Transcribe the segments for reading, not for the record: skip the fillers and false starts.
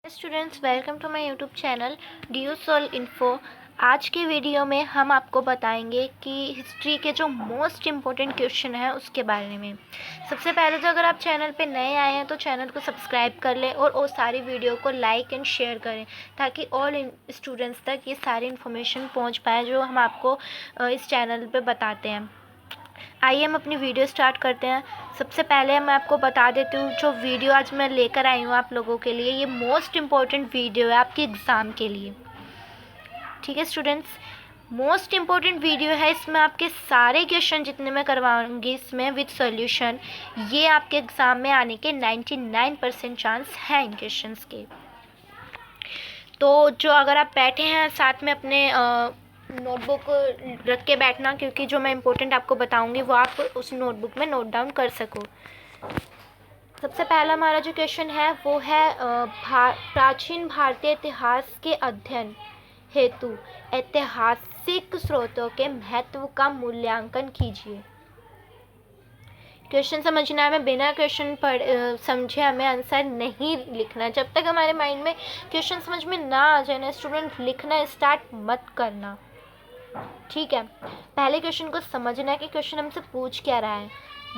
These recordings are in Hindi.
Students, welcome to my YouTube channel due soul info. आज के वीडियो में हम आपको बताएंगे कि हिस्ट्री के जो मोस्ट इम्पोर्टेंट क्वेश्चन है उसके बारे में। सबसे पहले तो अगर आप चैनल पे नए आए हैं तो चैनल को सब्सक्राइब कर लें और वो सारी वीडियो को लाइक एंड शेयर करें ताकि ऑल स्टूडेंट्स तक ये सारी इन्फॉर्मेशन पहुंच पाए जो हम आपको इस चैनल पे बताते हैं। आइए हम अपनी वीडियो स्टार्ट करते हैं। सबसे पहले मैं आपको बता देती हूँ, जो वीडियो आज मैं लेकर आई हूँ आप लोगों के लिए, ये मोस्ट इम्पॉर्टेंट वीडियो है आपके एग्ज़ाम के लिए। ठीक है स्टूडेंट्स, मोस्ट इम्पॉर्टेंट वीडियो है। इसमें आपके सारे क्वेश्चन जितने मैं करवाऊँगी इसमें विद सॉल्यूशन, ये आपके एग्ज़ाम में आने के 99% चांस हैं इन क्वेश्चंस के। तो जो अगर आप बैठे हैं साथ में अपने नोटबुक रख के बैठना, क्योंकि जो मैं इम्पोर्टेंट आपको बताऊंगी वो आप उस नोटबुक में नोट डाउन कर सको। सबसे पहला हमारा जो क्वेश्चन है वो है प्राचीन भारतीय इतिहास के अध्ययन हेतु ऐतिहासिक स्रोतों के महत्व का मूल्यांकन कीजिए। क्वेश्चन समझना है, हमें बिना क्वेश्चन समझे हमें आंसर नहीं लिखना। जब तक हमारे माइंड में क्वेश्चन समझ में ना आ जाए ना स्टूडेंट, लिखना स्टार्ट मत करना। ठीक है, पहले क्वेश्चन को समझना है कि क्वेश्चन हमसे पूछ क्या रहा है।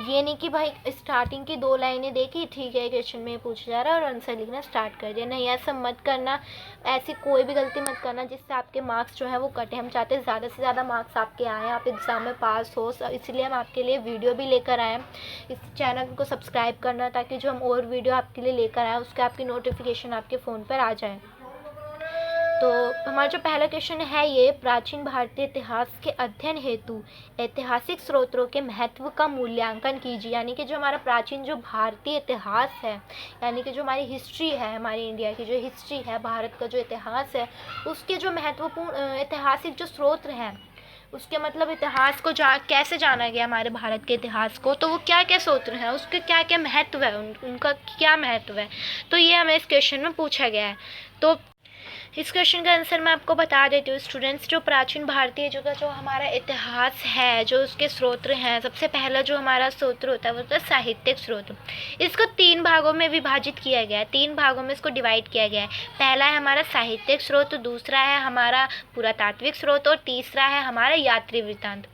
ये नहीं कि भाई स्टार्टिंग की 2 लाइनें देखी, ठीक है क्वेश्चन में पूछ जा रहा है और आंसर लिखना स्टार्ट कर दिया। नहीं, ऐसा मत करना। ऐसी कोई भी गलती मत करना जिससे आपके मार्क्स जो है वो कटे। हम चाहते हैं ज़्यादा से ज़्यादा मार्क्स आपके आएँ, आप एग्ज़ाम में पास हो, इसलिए हम आपके लिए वीडियो भी लेकर आए। इस चैनल को सब्सक्राइब करना ताकि जो हम और वीडियो आपके लिए लेकर आए उसके आपकी नोटिफिकेशन आपके फ़ोन पर आ जाए। तो हमारा जो पहला क्वेश्चन है ये, प्राचीन भारतीय इतिहास के अध्ययन हेतु ऐतिहासिक स्रोतों के महत्व का मूल्यांकन कीजिए। यानी कि जो हमारा प्राचीन जो भारतीय इतिहास है, यानी कि जो हमारी हिस्ट्री है, हमारी इंडिया की जो हिस्ट्री है, भारत का जो इतिहास है, उसके जो महत्वपूर्ण ऐतिहासिक जो स्रोत हैं, उसके मतलब इतिहास को कैसे जाना गया हमारे भारत के इतिहास को, तो वो क्या क्या स्रोत हैं, उसके क्या क्या महत्व है, उनका क्या महत्व है, तो ये हमें इस क्वेश्चन में पूछा गया है। तो इस क्वेश्चन का आंसर मैं आपको बता देती हूँ स्टूडेंट्स। जो प्राचीन भारतीय जो हमारा इतिहास है, जो उसके स्रोत हैं, सबसे पहला जो हमारा स्रोत होता है वो होता है साहित्यिक स्रोत। इसको 3 भागों में विभाजित किया गया है, 3 भागों में इसको डिवाइड किया गया है। पहला है हमारा साहित्यिक स्रोत, दूसरा है हमारा पुरातात्विक स्रोत और तीसरा है हमारा यात्री वृत्तांत।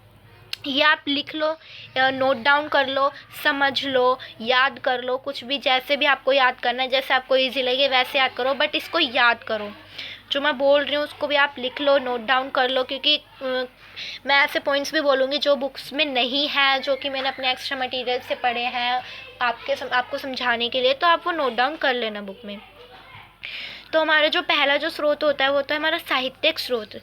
ये आप लिख लो, नोट डाउन कर लो, समझ लो, याद कर लो, कुछ भी जैसे भी आपको याद करना है, जैसे आपको इजी लगे वैसे याद करो, बट इसको याद करो। जो मैं बोल रही हूँ उसको भी आप लिख लो, नोट डाउन कर लो, क्योंकि मैं ऐसे पॉइंट्स भी बोलूँगी जो बुक्स में नहीं है, जो कि मैंने अपने एक्स्ट्रा मटेरियल से पढ़े हैं आपको समझाने के लिए, तो आप वो नोट डाउन कर लेना बुक में। तो हमारा जो पहला जो स्रोत होता है वो होता है हमारा साहित्यिक स्रोत।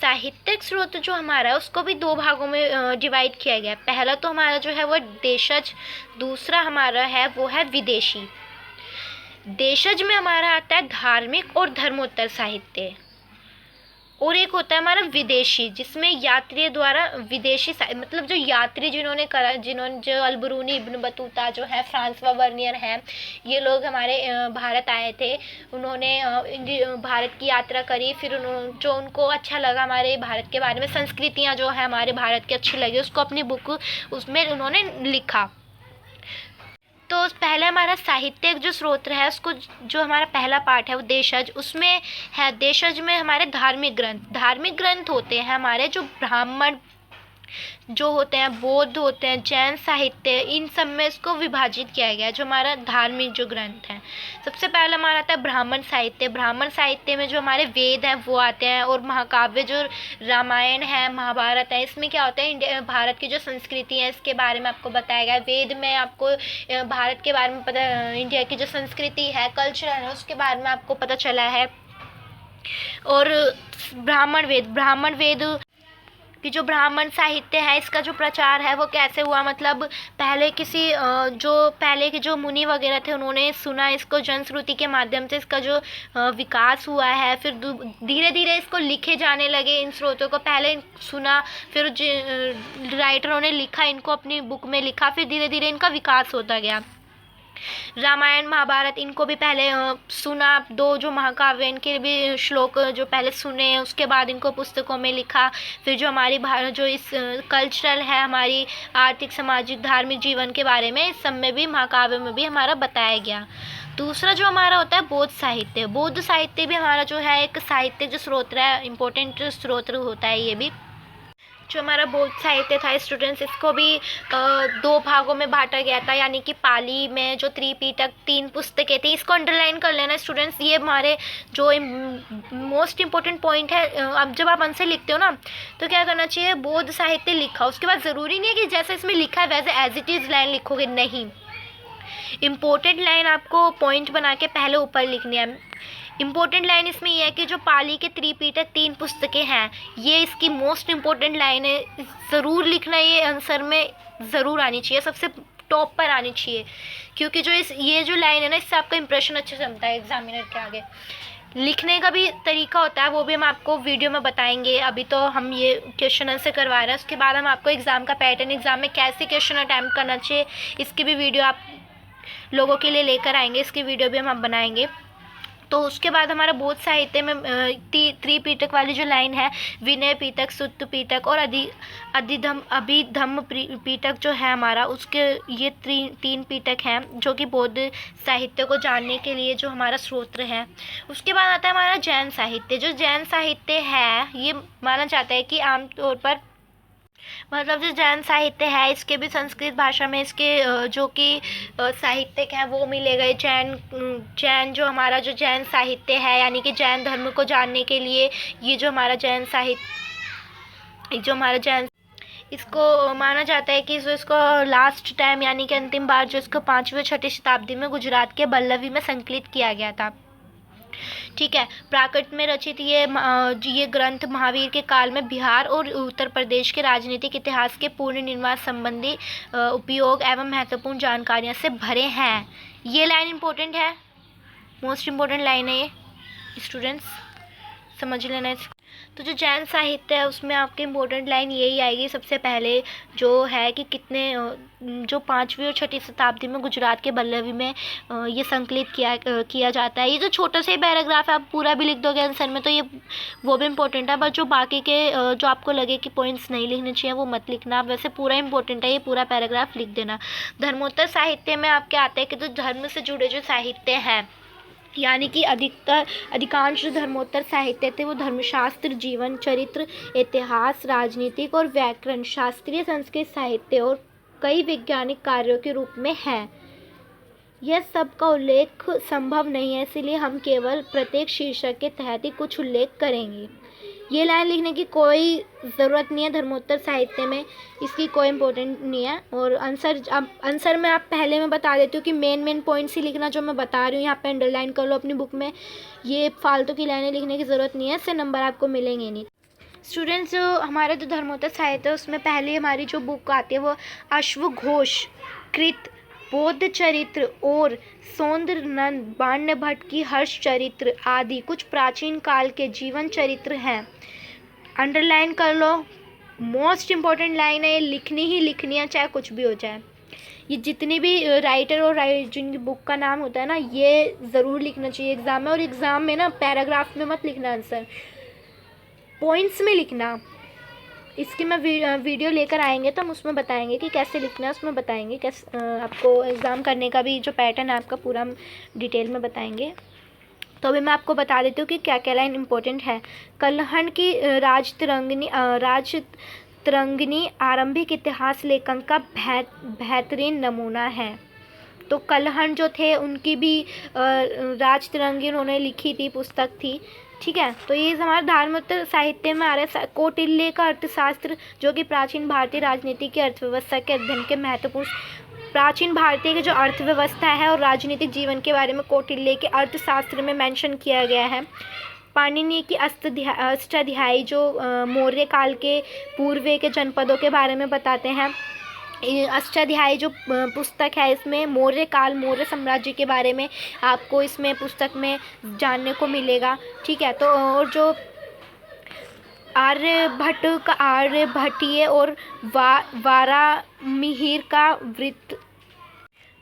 साहित्यिक स्रोत जो हमारा है उसको भी 2 भागों में डिवाइड किया गया है। पहला तो हमारा जो है वो देशज, दूसरा हमारा है वो है विदेशी। देशज में हमारा आता है धार्मिक और धर्मोत्तर साहित्य, और एक होता है हमारा विदेशी जिसमें यात्री द्वारा विदेशी मतलब जो यात्री जिन्होंने जो अलबरूनी, इब्न बतूता जो है, फ्रांसवा वर्नियर हैं, ये लोग हमारे भारत आए थे। उन्होंने भारत की यात्रा करी, फिर जो उनको अच्छा लगा हमारे भारत के बारे में, संस्कृतियाँ जो है हमारे भारत की अच्छी लगी, उसको अपनी बुक उसमें उन्होंने लिखा। तो पहले हमारा साहित्यिक जो स्रोत है उसको, जो हमारा पहला पार्ट है वो देशज, उसमें है देशज में हमारे धार्मिक ग्रंथ होते हैं हमारे, जो ब्राह्मण जो होते हैं, बौद्ध होते हैं, जैन साहित्य, इन सब में इसको विभाजित किया गया है जो हमारा धार्मिक जो ग्रंथ हैं। सबसे पहला हमारा आता है ब्राह्मण साहित्य। ब्राह्मण साहित्य में जो हमारे वेद हैं वो आते हैं, और महाकाव्य जो रामायण है, महाभारत है, इसमें क्या होता है भारत की जो संस्कृति है इसके बारे में आपको बताया गया है। वेद में आपको भारत के बारे में पता, इंडिया की जो संस्कृति है, कल्चर है, उसके बारे में आपको पता चला है। और ब्राह्मण वेद कि जो ब्राह्मण साहित्य है इसका जो प्रचार है वो कैसे हुआ, मतलब पहले पहले के जो मुनि वगैरह थे उन्होंने सुना इसको, जनश्रुति के माध्यम से इसका जो विकास हुआ है, फिर धीरे धीरे इसको लिखे जाने लगे। इन स्रोतों को पहले सुना, फिर राइटरों ने लिखा, इनको अपनी बुक में लिखा, फिर धीरे धीरे इनका विकास होता गया। रामायण महाभारत इनको भी पहले सुना, दो जो महाकाव्य इनके भी श्लोक जो पहले सुने, उसके बाद इनको पुस्तकों में लिखा। फिर जो हमारी भारत जो इस कल्चरल है, हमारी आर्थिक सामाजिक धार्मिक जीवन के बारे में, इस सब में भी महाकाव्य में भी हमारा बताया गया। दूसरा जो हमारा होता है बौद्ध साहित्य। बौद्ध साहित्य भी हमारा जो है एक साहित्य जो स्रोत है, इम्पोर्टेंट स्रोत होता है। ये भी जो हमारा बौद्ध साहित्य था स्टूडेंट्स, इसको भी दो भागों में बांटा गया था, यानी कि पाली में जो त्रिपिटक 3 पुस्तकें थी। इसको अंडरलाइन कर लेना स्टूडेंट्स, ये हमारे जो मोस्ट इम्पोर्टेंट पॉइंट है। अब जब आप आंसर लिखते हो ना, तो क्या करना चाहिए, बौद्ध साहित्य लिखा। उसके बाद ज़रूरी नहीं है कि जैसे इसमें लिखा है वैसे एज इट इज़ लाइन लिखोगे, नहीं, इम्पोर्टेंट लाइन आपको पॉइंट बना के पहले ऊपर लिखनी है। इम्पोर्टेंट लाइन इसमें यह है कि जो पाली के त्रिपिटक 3 पुस्तकें हैं, ये इसकी मोस्ट इम्पोर्टेंट लाइन है, ज़रूर लिखना, ये आंसर में ज़रूर आनी चाहिए, सबसे टॉप पर आनी चाहिए, क्योंकि जो ये जो लाइन है ना, इससे आपका इंप्रेशन अच्छा जमता है एग्जामिनर के आगे। लिखने का भी तरीका होता है, वो भी हम आपको वीडियो में बताएंगे। अभी तो हम ये क्वेश्चन आंसर करवा रहे हैं, उसके बाद हम आपको एग्ज़ाम का पैटर्न, एग्ज़ाम में कैसे क्वेश्चन अटैम्प्ट करना चाहिए, इसकी भी वीडियो आप लोगों के लिए लेकर आएंगे, इसकी वीडियो भी हम बनाएंगे। तो उसके बाद हमारा बौद्ध साहित्य में त्रिपिटक वाली जो लाइन है, विनय पिटक, सुत्त पिटक और अभिधम्म पिटक जो है हमारा, उसके ये 3 पिटक हैं जो कि बौद्ध साहित्य को जानने के लिए जो हमारा स्रोत है। उसके बाद आता है हमारा जैन साहित्य। जो जैन साहित्य है, ये माना जाता है कि आमतौर पर, मतलब जो जैन साहित्य है, इसके भी संस्कृत भाषा में इसके जो कि साहित्यिक हैं वो मिले गए। जैन जो हमारा जो जैन साहित्य है, यानी कि जैन धर्म को जानने के लिए ये जो हमारा जैन साहित्य, जो हमारा जैन, इसको माना जाता है कि इसको लास्ट टाइम, यानी कि अंतिम बार जो इसको 5वीं और 6वीं शताब्दी में गुजरात के बल्लवी में संकलित किया गया था। ठीक है, प्राकृत में रचित ये ग्रंथ महावीर के काल में बिहार और उत्तर प्रदेश के राजनीतिक इतिहास के पूर्ण निर्माण संबंधी उपयोग एवं महत्वपूर्ण जानकारियां से भरे हैं। ये लाइन इम्पोर्टेंट है, मोस्ट इम्पोर्टेंट लाइन है ये, स्टूडेंट्स समझ लेना इसको। तो जो जैन साहित्य है उसमें आपकी इम्पोर्टेंट लाइन यही आएगी सबसे पहले, जो है कि कितने जो 5वीं और 6वीं शताब्दी में गुजरात के बल्लवी में ये संकलित किया जाता है। ये जो छोटा सा पैराग्राफ है, आप पूरा भी लिख दोगे आंसर में तो ये वो भी इम्पोर्टेंट है, बट जो बाकी के जो आपको लगे कि पॉइंट्स नहीं लिखने चाहिए वो मत लिखना। वैसे पूरा इंपॉर्टेंट है, ये पूरा पैराग्राफ लिख देना। धर्मोत्तर साहित्य में आपके आते हैं कि जो धर्म से जुड़े जो साहित्य हैं, यानी कि अधिकांश जो धर्मोत्तर साहित्य थे वो धर्मशास्त्र, जीवन चरित्र, इतिहास, राजनीतिक और व्याकरण, शास्त्रीय संस्कृत साहित्य और कई वैज्ञानिक कार्यों के रूप में है। यह सब का उल्लेख संभव नहीं है, इसलिए हम केवल प्रत्येक शीर्षक के तहत ही कुछ उल्लेख करेंगे। ये लाइन लिखने की कोई ज़रूरत नहीं है धर्मोत्तर साहित्य में, इसकी कोई इम्पोर्टेंट नहीं है। और आंसर में आप पहले मैं बता देती हूँ कि मेन पॉइंट्स ही लिखना जो मैं बता रही हूँ, यहाँ पे अंडरलाइन कर लो अपनी बुक में। ये फालतू की लाइनें लिखने की ज़रूरत नहीं है, इससे नंबर आपको मिलेंगे नहीं। स्टूडेंट्स, जो हमारा जो धर्मोत्तर साहित्य है उसमें पहले हमारी जो बुक आती है वो अश्वघोष कृत बौद्ध चरित्र और सौंदरनंद बाण्य भट्ट की हर्ष चरित्र आदि कुछ प्राचीन काल के जीवन चरित्र हैं। अंडरलाइन कर लो, मोस्ट इम्पॉर्टेंट लाइन है, लिखनी ही लिखनी है चाहे कुछ भी हो जाए। ये जितनी भी राइटर और जिनकी बुक का नाम होता है ना, ये ज़रूर लिखना चाहिए एग्ज़ाम में। और एग्ज़ाम में ना पैराग्राफ में मत लिखना आंसर, पॉइंट्स में लिखना। इसकी मैं वीडियो लेकर आएंगे तो हम उसमें बताएंगे कि कैसे लिखना है, उसमें बताएंगे कैसे आपको एग्ज़ाम करने का भी जो पैटर्न है आपका पूरा हम डिटेल में बताएंगे। तो अभी मैं आपको बता देती हूँ कि क्या क्या लाइन इम्पोर्टेंट है। कलहण की राज तरंगिनी आरंभिक इतिहास लेखन का बेहतरीन नमूना है। तो कलहण जो थे उनकी भी राज तरंगी उन्होंने लिखी थी, पुस्तक थी। ठीक है, तो ये हमारा धर्मोत्तर साहित्य में आ रहा है। कौटिल्य का अर्थशास्त्र, जो कि प्राचीन भारतीय राजनीति की अर्थव्यवस्था के अध्ययन के महत्वपूर्ण, प्राचीन भारतीय की जो अर्थव्यवस्था है और राजनीतिक जीवन के बारे में कौटिल्य के अर्थशास्त्र में मेंशन किया गया है। पाणिनि की अष्टाध्यायी जो मौर्य काल के पूर्व के जनपदों के बारे में बताते हैं। अष्टाध्यायी जो पुस्तक है इसमें मौर्य काल, मौर्य साम्राज्य के बारे में आपको इसमें पुस्तक में जानने को मिलेगा। ठीक है, तो और जो आर्यभट्टीय और वारामिहिर का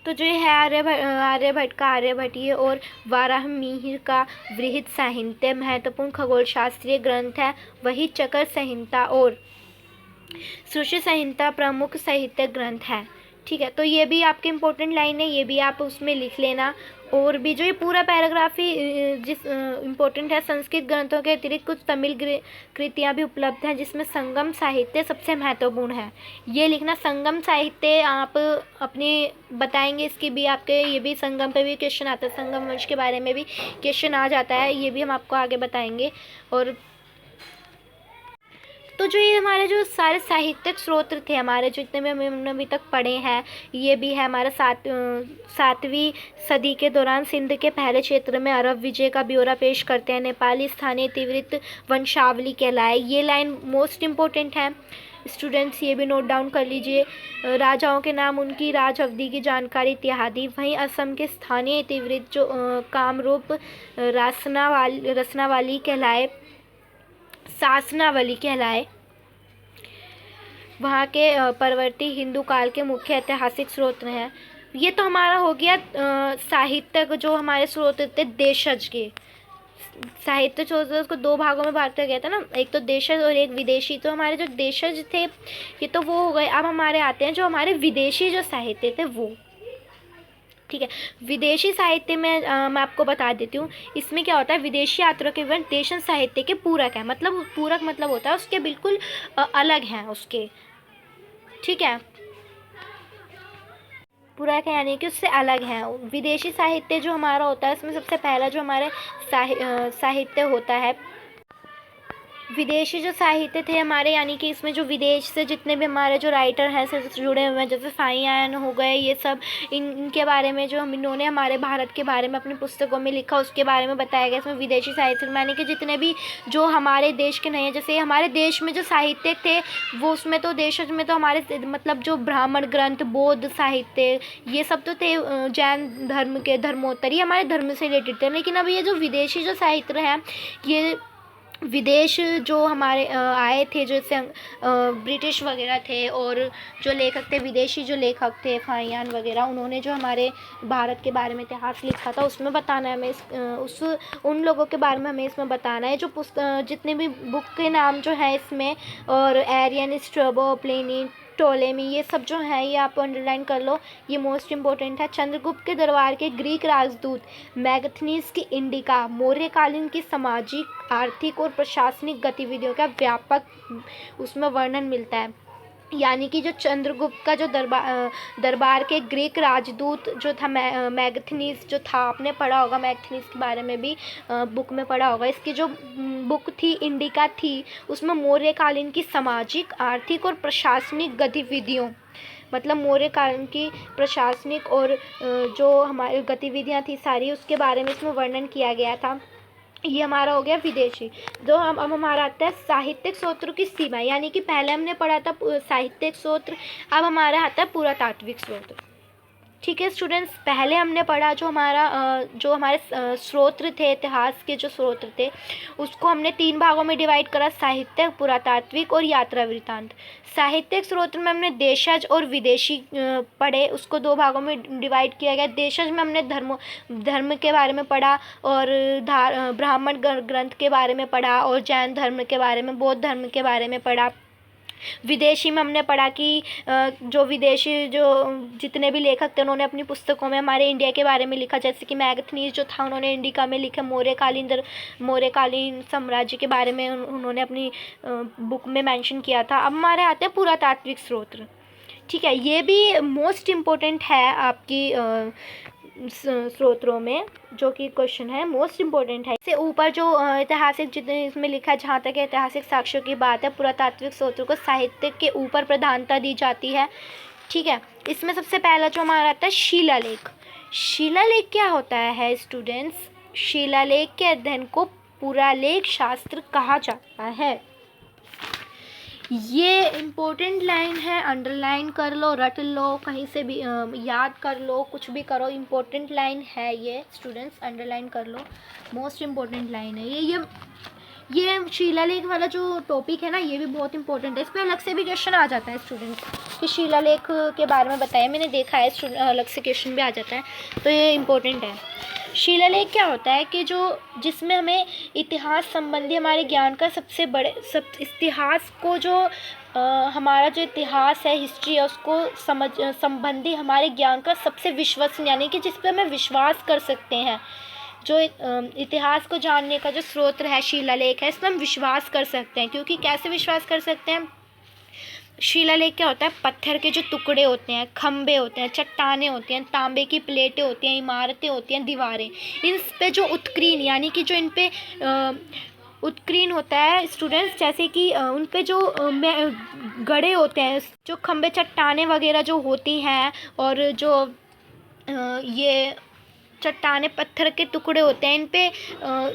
तो जो है आर्यभट्ट का आर्यभट्टीय और वाराहमिहिर का वृहत साहित्य महत्वपूर्ण खगोल शास्त्रीय ग्रंथ है। वही चकर संहिता और सृष्टि संहिता प्रमुख साहित्य ग्रंथ है। ठीक है, तो ये भी आपके इम्पोर्टेंट लाइन है, ये भी आप उसमें लिख लेना। और भी जो ये पूरा पैराग्राफ ही जिस इम्पोर्टेंट है। संस्कृत ग्रंथों के अतिरिक्त कुछ तमिल कृतियाँ भी उपलब्ध हैं जिसमें संगम साहित्य सबसे महत्वपूर्ण है। ये लिखना, संगम साहित्य आप अपनी बताएंगे, इसकी भी आपके ये भी संगम पे भी क्वेश्चन आता है, संगम वंश के बारे में भी क्वेश्चन आ जाता है, ये भी हम आपको आगे बताएंगे। और तो जो ये हमारे जो सारे साहित्यिक स्रोत थे, हमारे जितने भी हमने अभी तक पढ़े हैं, ये भी है हमारा 7वीं सदी के दौरान सिंध के पहले क्षेत्र में अरब विजय का ब्यौरा पेश करते हैं। नेपाली स्थानीय तीव्रित वंशावली कहलाए। ये लाइन मोस्ट इम्पोर्टेंट है स्टूडेंट्स, ये भी नोट डाउन कर लीजिए। राजाओं के नाम, उनकी राज अवधि की जानकारी इत्यादि। वहीं असम के स्थानीय तीव्रित जो कामरूप रसनावाली कहलाए, शासनावली कहलाए। वहाँ के परवर्ती हिंदू काल के मुख्य ऐतिहासिक स्रोत हैं। ये तो हमारा हो गया साहित्य जो हमारे स्रोत थे देशज के। साहित्य स्रोत उसको 2 भागों में बांटा गया था ना, एक तो देशज और एक विदेशी। तो हमारे जो देशज थे ये तो वो हो गए। अब हमारे आते हैं जो हमारे विदेशी जो साहित्य थे वो। ठीक है, विदेशी साहित्य में मैं आपको बता देती हूँ। इसमें क्या होता है, विदेशी यात्रा के विवरण देशन साहित्य के पूरक है। मतलब पूरक मतलब होता है उसके बिल्कुल अलग हैं उसके। ठीक है, पूरक है यानी कि उससे अलग हैं। विदेशी साहित्य जो हमारा होता है उसमें सबसे पहला जो हमारे साहित्य होता है, विदेशी जो साहित्य थे हमारे, यानी कि इसमें जो विदेश से जितने भी हमारे जो राइटर हैं से जुड़े हुए हैं, जैसे फाहियान हो गए, ये सब इनके बारे में जो इन्होंने हमारे भारत के बारे में अपनी पुस्तकों में लिखा, उसके बारे में बताया गया। इसमें विदेशी साहित्य यानी कि जितने भी जो हमारे देश के नहीं हैं, जैसे हमारे देश में जो साहित्य थे वो उसमें तो देश में तो हमारे मतलब जो ब्राह्मण ग्रंथ, बौद्ध साहित्य, ये सब तो थे जैन धर्म के, धर्मोत्तरी हमारे धर्म से रिलेटेड थे। लेकिन अब ये जो विदेशी जो साहित्य हैं, ये विदेश जो हमारे आए थे, जैसे ब्रिटिश वगैरह थे, और जो लेखक थे, विदेशी जो लेखक थे फाहियान वगैरह, उन्होंने जो हमारे भारत के बारे में इतिहास लिखा था उसमें बताना है हमें उन लोगों के बारे में हमें इसमें बताना है। जो जितने भी बुक के नाम जो है इसमें, और एरियन, स्ट्रैबो, प्लिनी, टोलेमी, ये सब जो है ये आप अंडरलाइन कर लो, ये मोस्ट इम्पोर्टेंट है। चंद्रगुप्त के दरबार के ग्रीक राजदूत मैगथनीज की इंडिका मौर्यकालीन की सामाजिक, आर्थिक और प्रशासनिक गतिविधियों का व्यापक उसमें वर्णन मिलता है। यानी कि जो चंद्रगुप्त का जो दरबार के ग्रीक राजदूत जो था मैगथनीज जो था, आपने पढ़ा होगा मैगथनीज के बारे में भी बुक में पढ़ा होगा। इसकी जो बुक थी इंडिका थी, उसमें मौर्यकालीन की सामाजिक, आर्थिक और प्रशासनिक गतिविधियों, मतलब मौर्यकालीन की प्रशासनिक और जो हमारी गतिविधियाँ थी सारी, उसके बारे में इसमें वर्णन किया गया था। ये हमारा हो गया विदेशी। जो अब हमारा आता है साहित्यिक स्रोतों की सीमा, यानी कि पहले हमने पढ़ा था साहित्यिक स्रोत, अब हमारा आता है पुरातात्विक स्रोत। ठीक है स्टूडेंट्स, पहले हमने पढ़ा जो हमारे स्रोत थे, इतिहास के जो स्रोत थे, उसको हमने 3 भागों में डिवाइड करा, साहित्यिक, पुरातात्विक और यात्रा वृत्तांत। साहित्यिक स्रोत में हमने देशज और विदेशी पढ़े, उसको 2 भागों में डिवाइड किया गया। देशज में हमने धर्म के बारे में पढ़ा, और ब्राह्मण ग्रंथ के बारे में पढ़ा, और जैन धर्म के बारे में, बौद्ध धर्म के बारे में पढ़ा। विदेशी में हमने पढ़ा कि जो विदेशी जो जितने भी लेखक थे उन्होंने अपनी पुस्तकों में हमारे इंडिया के बारे में लिखा, जैसे कि मैगथनीज जो था उन्होंने इंडिका में लिखा, मौर्यकालीन साम्राज्य के बारे में उन्होंने अपनी बुक में मेंशन किया था। अब हमारे आते हैं पुरातात्विक स्रोत। ठीक है, ये भी मोस्ट इम्पोर्टेंट है आपकी स्रोतों में, जो कि क्वेश्चन है मोस्ट इम्पोर्टेंट है। इससे ऊपर जो ऐतिहासिक जितने इसमें लिखा है, जहाँ तक ऐतिहासिक साक्ष्यों की बात है, पुरातात्विक स्रोतों को साहित्य के ऊपर प्रधानता दी जाती है। ठीक है, इसमें सबसे पहला जो हमारा आता है शिलालेख। शिलालेख क्या होता है स्टूडेंट्स? शिलालेख के अध्ययन को पुरालेख शास्त्र कहा जाता है। ये इम्पोर्टेंट लाइन है, अंडरलाइन कर लो, रट लो, कहीं से भी याद कर लो, कुछ भी करो, इम्पोर्टेंट लाइन है ये स्टूडेंट्स, अंडरलाइन कर लो, मोस्ट इम्पोर्टेंट लाइन है ये शिलालेख वाला जो टॉपिक है ना, ये भी बहुत इंपॉर्टेंट है, इस पर अलग से भी क्वेश्चन आ जाता है स्टूडेंट्स। कि शिलालेख के बारे में बताया, मैंने देखा है, अलग से क्वेश्चन भी आ जाता है, तो ये इम्पोर्टेंट है। शिलालेख क्या होता है कि जिसमें हमें इतिहास संबंधी हमारे ज्ञान का इतिहास को हमारा जो इतिहास है, हिस्ट्री है, उसको संबंधी हमारे ज्ञान का सबसे विश्वसनीय, यानी कि जिस पे हमें विश्वास कर सकते हैं, जो इतिहास को जानने का जो स्रोत है शिलालेख है, इसमें हम विश्वास कर सकते हैं। क्योंकि कैसे विश्वास कर सकते हैं? शिलालेख क्या होता है? पत्थर के जो टुकड़े होते हैं, खंबे होते हैं, चट्टानें होती हैं, तांबे की प्लेटें होती हैं, इमारतें होती हैं, दीवारें, इन पे जो उत्कीर्ण, यानी कि जो इन पे उत्कीर्ण होता है स्टूडेंट्स, जैसे कि उन पे जो गड़े होते हैं, जो खंबे चट्टानें वगैरह जो होती हैं, और जो ये चट्टानें पत्थर के टुकड़े होते हैं, इन पे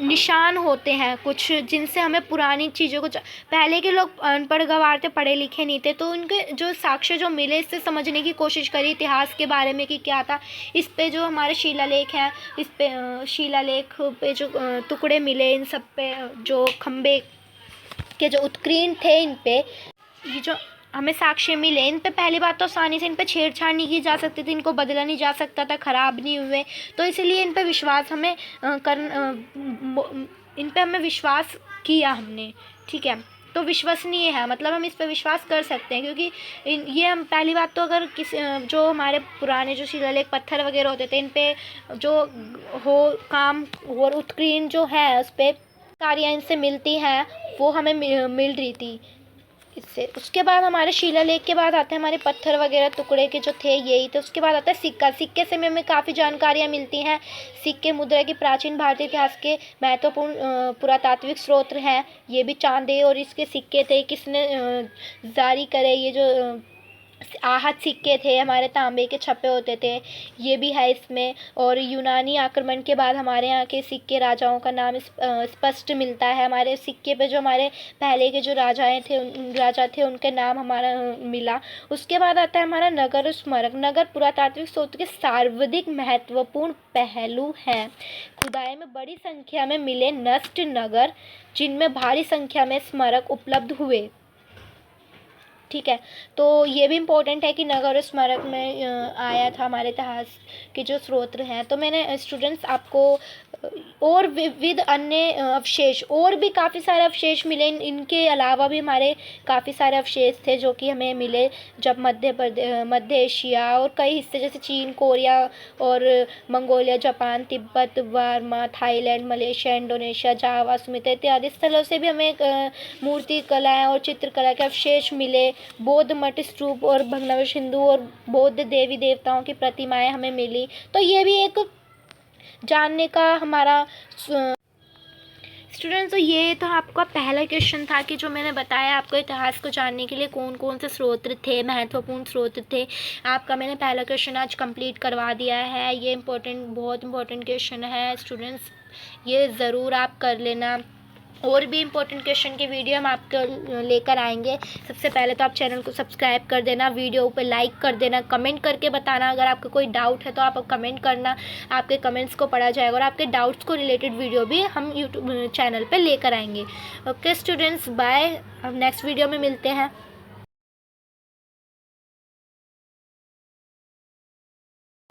निशान होते हैं कुछ, जिनसे हमें पुरानी चीज़ों को पहले के लोग अनपढ़ गंवार थे, पढ़े लिखे नहीं थे, तो उनके जो साक्ष्य जो मिले, इससे समझने की कोशिश करी इतिहास के बारे में कि क्या था। इस पे जो हमारे शिलालेख हैं, इस पे शिलालेख पे जो टुकड़े मिले, इन सब पे जो खंबे के जो उत्कीर्ण थे, इन पे ये जो हमें साक्ष्य मिले, इन पे पहली बात तो आसानी से इन पे छेड़छाड़ नहीं की जा सकती थी, इनको बदला नहीं जा सकता था, ख़राब नहीं हुए, तो इसलिए इन पे विश्वास हमें इन पे हमें विश्वास किया हमने, ठीक है। तो विश्वसनीय है, मतलब हम इस पे विश्वास कर सकते हैं, क्योंकि ये हम पहली बात तो अगर जो हमारे पुराने जो शिलालेख पत्थर वगैरह होते थे, इन पे जो काम और उत्कीर्ण जो है, उस पर कार्य इनसे मिलती हैं, वो हमें मिल रही थी इससे। उसके बाद हमारे शिलालेख के बाद आते हैं हमारे पत्थर वगैरह टुकड़े के जो थे, यही थे। उसके बाद आता है सिक्का। सिक्के से हमें काफ़ी जानकारियाँ मिलती हैं। सिक्के मुद्रा की प्राचीन भारतीय इतिहास के महत्वपूर्ण पुरातात्विक स्रोत हैं। ये भी चांदी और इसके सिक्के थे, किसने जारी करे, ये जो आहत सिक्के थे हमारे तांबे के छपे होते थे, ये भी है इसमें। और यूनानी आक्रमण के बाद हमारे यहाँ के सिक्के राजाओं का नाम स्पष्ट मिलता है। हमारे सिक्के पे जो हमारे पहले के जो राजा थे उनके नाम हमारा मिला। उसके बाद आता है हमारा नगर स्मारक। नगर पुरातात्विक स्रोत के सर्वाधिक महत्वपूर्ण पहलू हैं। खुदाई में बड़ी संख्या में मिले नष्ट नगर, जिनमें भारी संख्या में स्मारक उपलब्ध हुए, ठीक है। तो ये भी इम्पोर्टेंट है कि नगर और स्मारक में आया था हमारे इतिहास के जो स्रोत हैं। तो मैंने स्टूडेंट्स आपको और विविध अन्य अवशेष, और भी काफ़ी सारे अवशेष मिले, इनके अलावा भी हमारे काफ़ी सारे अवशेष थे जो कि हमें मिले जब मध्य एशिया और कई हिस्से जैसे चीन, कोरिया और Mongolia, Japan, Tibet, Burma, Thailand, Malaysia, Indonesia, Java, Sumatra इत्यादि स्थलों से भी हमें मूर्ति कलाएँ और चित्रकला के अवशेष मिले। बौद्ध मठ, स्तूप और भग्नावशेष, हिंदू और बौद्ध देवी देवताओं की प्रतिमाएं हमें मिली। तो ये भी एक जानने का हमारा स्टूडेंट्स। तो ये तो आपका पहला क्वेश्चन था कि जो मैंने बताया आपको इतिहास को जानने के लिए कौन कौन से स्रोत थे, महत्वपूर्ण स्रोत थे। आपका मैंने पहला क्वेश्चन आज कंप्लीट करवा दिया है। ये बहुत इम्पोर्टेंट क्वेश्चन है स्टूडेंट्स, ये ज़रूर आप कर लेना। और भी इम्पोर्टेंट क्वेश्चन की वीडियो हम आपको लेकर आएंगे। सबसे पहले तो आप चैनल को सब्सक्राइब कर देना, वीडियो पे लाइक कर देना, कमेंट करके बताना अगर आपका कोई डाउट है तो आप कमेंट करना, आपके कमेंट्स को पढ़ा जाएगा और आपके डाउट्स को रिलेटेड वीडियो भी हम यूट्यूब चैनल पे लेकर आएंगे। ओके स्टूडेंट्स, बाय, हम नेक्स्ट वीडियो में मिलते हैं।